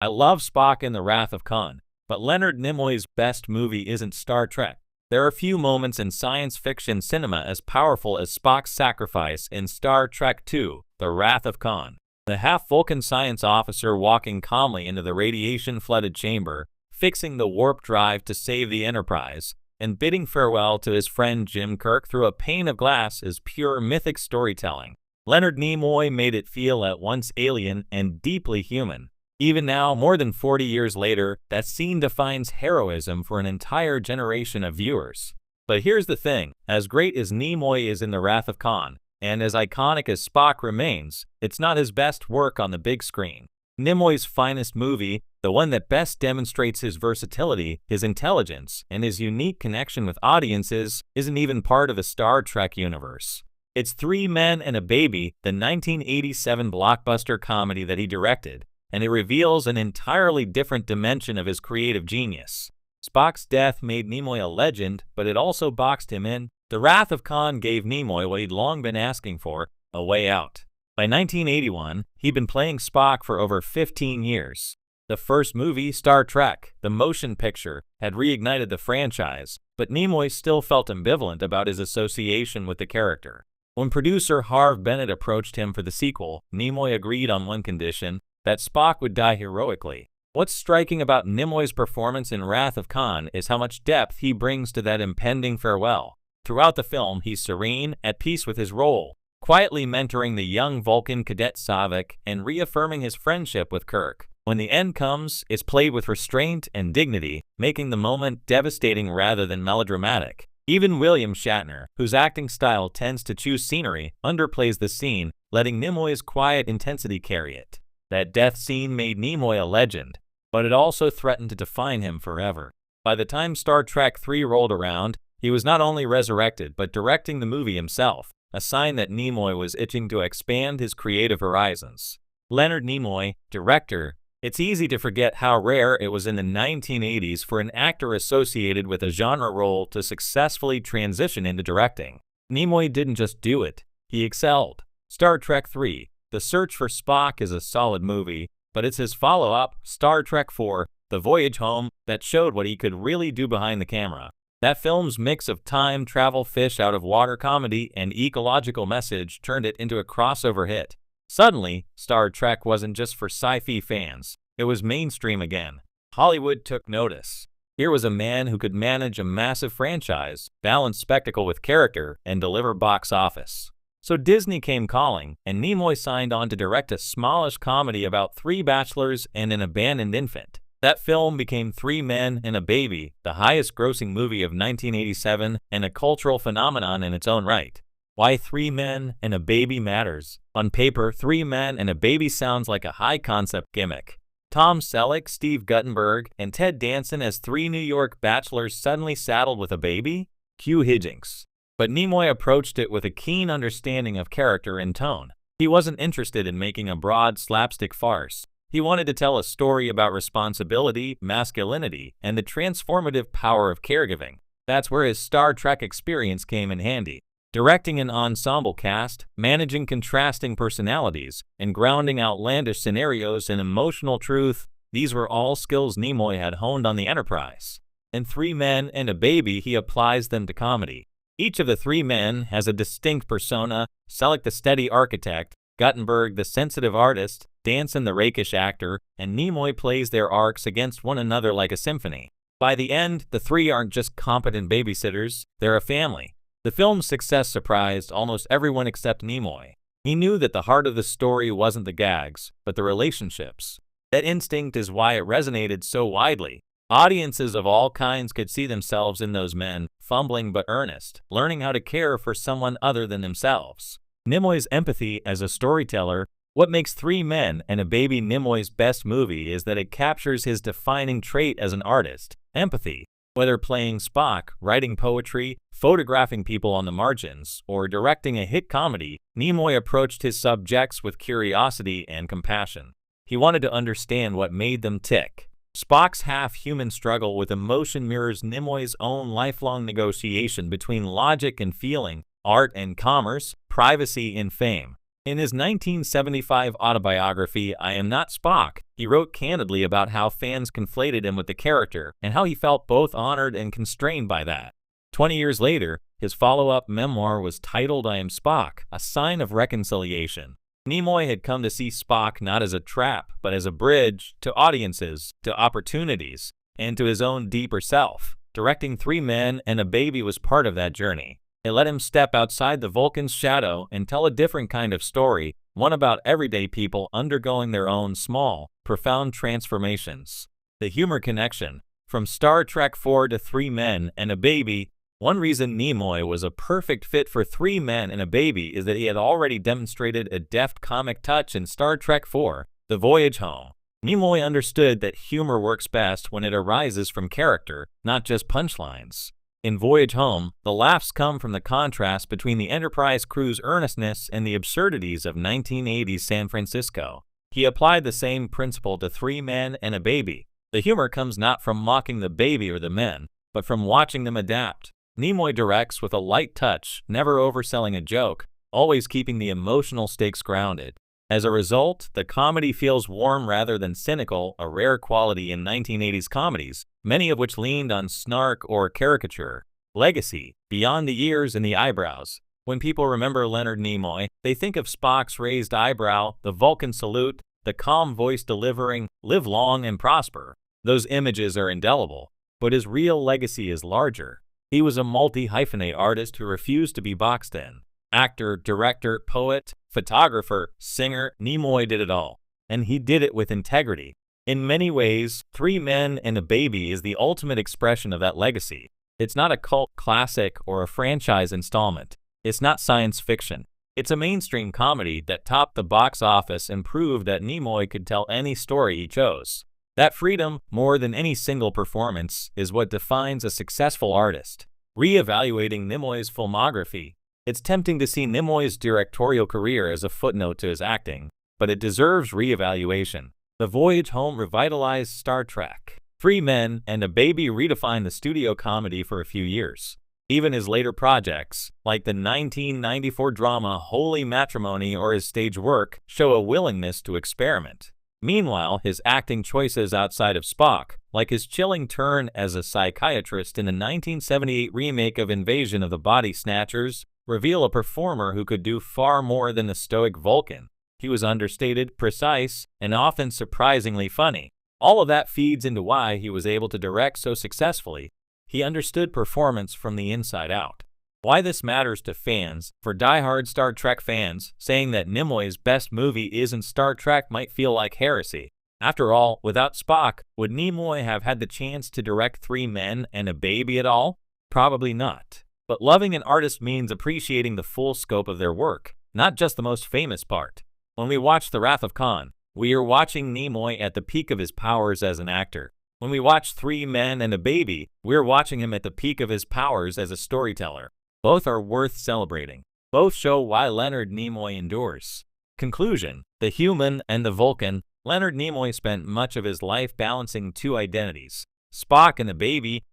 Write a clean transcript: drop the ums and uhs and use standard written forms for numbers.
I love Spock in The Wrath of Khan, but Leonard Nimoy's best movie isn't Star Trek. There are few moments in science fiction cinema as powerful as Spock's sacrifice in Star Trek II, The Wrath of Khan. The half-Vulcan science officer walking calmly into the radiation-flooded chamber, fixing the warp drive to save the Enterprise, and bidding farewell to his friend Jim Kirk through a pane of glass is pure mythic storytelling. Leonard Nimoy made it feel at once alien and deeply human. Even now, more than 40 years later, that scene defines heroism for an entire generation of viewers. But here's the thing, as great as Nimoy is in The Wrath of Khan, and as iconic as Spock remains, it's not his best work on the big screen. Nimoy's finest movie, the one that best demonstrates his versatility, his intelligence, and his unique connection with audiences, isn't even part of the Star Trek universe. It's Three Men and a Baby, the 1987 blockbuster comedy that he directed, and it reveals an entirely different dimension of his creative genius. Spock's death made Nimoy a legend, but it also boxed him in. The Wrath of Khan gave Nimoy what he'd long been asking for, a way out. By 1981, he'd been playing Spock for over 15 years. The first movie, Star Trek, the motion picture, had reignited the franchise, but Nimoy still felt ambivalent about his association with the character. When producer Harve Bennett approached him for the sequel, Nimoy agreed on one condition, that Spock would die heroically. What's striking about Nimoy's performance in Wrath of Khan is how much depth he brings to that impending farewell. Throughout the film, he's serene, at peace with his role, quietly mentoring the young Vulcan cadet Saavik and reaffirming his friendship with Kirk. When the end comes, it's played with restraint and dignity, making the moment devastating rather than melodramatic. Even William Shatner, whose acting style tends to choose scenery, underplays the scene, letting Nimoy's quiet intensity carry it. That death scene made Nimoy a legend, but it also threatened to define him forever. By the time Star Trek III rolled around, he was not only resurrected but directing the movie himself, a sign that Nimoy was itching to expand his creative horizons. Leonard Nimoy, director. It's easy to forget how rare it was in the 1980s for an actor associated with a genre role to successfully transition into directing. Nimoy didn't just do it, he excelled. Star Trek III. The Search for Spock is a solid movie, but it's his follow-up, Star Trek IV, The Voyage Home, that showed what he could really do behind the camera. That film's mix of time travel, fish-out-of-water comedy, and ecological message turned it into a crossover hit. Suddenly, Star Trek wasn't just for sci-fi fans, it was mainstream again. Hollywood took notice. Here was a man who could manage a massive franchise, balance spectacle with character, and deliver box office. So Disney came calling, and Nimoy signed on to direct a smallish comedy about three bachelors and an abandoned infant. That film became Three Men and a Baby, the highest-grossing movie of 1987 and a cultural phenomenon in its own right. Why Three Men and a Baby matters. On paper, Three Men and a Baby sounds like a high-concept gimmick. Tom Selleck, Steve Guttenberg, and Ted Danson as three New York bachelors suddenly saddled with a baby? Cue hijinks. But Nimoy approached it with a keen understanding of character and tone. He wasn't interested in making a broad slapstick farce. He wanted to tell a story about responsibility, masculinity, and the transformative power of caregiving. That's where his Star Trek experience came in handy. Directing an ensemble cast, managing contrasting personalities, and grounding outlandish scenarios in emotional truth, these were all skills Nimoy had honed on the Enterprise. In Three Men and a Baby, he applies them to comedy. Each of the three men has a distinct persona, Selleck the steady architect, Guttenberg the sensitive artist, Danson the rakish actor, and Nimoy plays their arcs against one another like a symphony. By the end, the three aren't just competent babysitters, they're a family. The film's success surprised almost everyone except Nimoy. He knew that the heart of the story wasn't the gags, but the relationships. That instinct is why it resonated so widely. Audiences of all kinds could see themselves in those men, fumbling but earnest, learning how to care for someone other than themselves. Nimoy's empathy as a storyteller. What makes Three Men and a Baby Nimoy's best movie is that it captures his defining trait as an artist, empathy. Whether playing Spock, writing poetry, photographing people on the margins, or directing a hit comedy, Nimoy approached his subjects with curiosity and compassion. He wanted to understand what made them tick. Spock's half-human struggle with emotion mirrors Nimoy's own lifelong negotiation between logic and feeling, art and commerce, privacy and fame. In his 1975 autobiography, I Am Not Spock, he wrote candidly about how fans conflated him with the character and how he felt both honored and constrained by that. 20 years later, his follow-up memoir was titled I Am Spock, A Sign of Reconciliation. Nimoy had come to see Spock not as a trap, but as a bridge to audiences, to opportunities, and to his own deeper self. Directing Three Men and a Baby was part of that journey. It let him step outside the Vulcan's shadow and tell a different kind of story, one about everyday people undergoing their own small, profound transformations. The humor connection. From Star Trek IV to Three Men and a Baby, one reason Nimoy was a perfect fit for Three Men and a Baby is that he had already demonstrated a deft comic touch in Star Trek IV, The Voyage Home. Nimoy understood that humor works best when it arises from character, not just punchlines. In Voyage Home, the laughs come from the contrast between the Enterprise crew's earnestness and the absurdities of 1980s San Francisco. He applied the same principle to Three Men and a Baby. The humor comes not from mocking the baby or the men, but from watching them adapt. Nimoy directs with a light touch, never overselling a joke, always keeping the emotional stakes grounded. As a result, the comedy feels warm rather than cynical, a rare quality in 1980s comedies, many of which leaned on snark or caricature. Legacy, beyond the ears and the eyebrows. When people remember Leonard Nimoy, they think of Spock's raised eyebrow, the Vulcan salute, the calm voice delivering, "Live long and prosper." Those images are indelible, but his real legacy is larger. He was a multi-hyphenate artist who refused to be boxed in. Actor, director, poet, photographer, singer, Nimoy did it all. And he did it with integrity. In many ways, Three Men and a Baby is the ultimate expression of that legacy. It's not a cult classic or a franchise installment. It's not science fiction. It's a mainstream comedy that topped the box office and proved that Nimoy could tell any story he chose. That freedom, more than any single performance, is what defines a successful artist. Re-evaluating Nimoy's filmography. It's tempting to see Nimoy's directorial career as a footnote to his acting, but it deserves re-evaluation. The Voyage Home revitalized Star Trek. Three Men and a Baby redefined the studio comedy for a few years. Even his later projects, like the 1994 drama Holy Matrimony or his stage work, show a willingness to experiment. Meanwhile, his acting choices outside of Spock, like his chilling turn as a psychiatrist in the 1978 remake of Invasion of the Body Snatchers, reveal a performer who could do far more than the stoic Vulcan. He was understated, precise, and often surprisingly funny. All of that feeds into why he was able to direct so successfully. He understood performance from the inside out. Why this matters to fans. For die-hard Star Trek fans, saying that Nimoy's best movie isn't Star Trek might feel like heresy. After all, without Spock, would Nimoy have had the chance to direct Three Men and a Baby at all? Probably not. But loving an artist means appreciating the full scope of their work, not just the most famous part. When we watch The Wrath of Khan, we are watching Nimoy at the peak of his powers as an actor. When we watch Three Men and a Baby, we're watching him at the peak of his powers as a storyteller. Both are worth celebrating. Both show why Leonard Nimoy endures. Conclusion: the human and the Vulcan. Leonard Nimoy spent much of his life balancing two identities. Spock and the Baby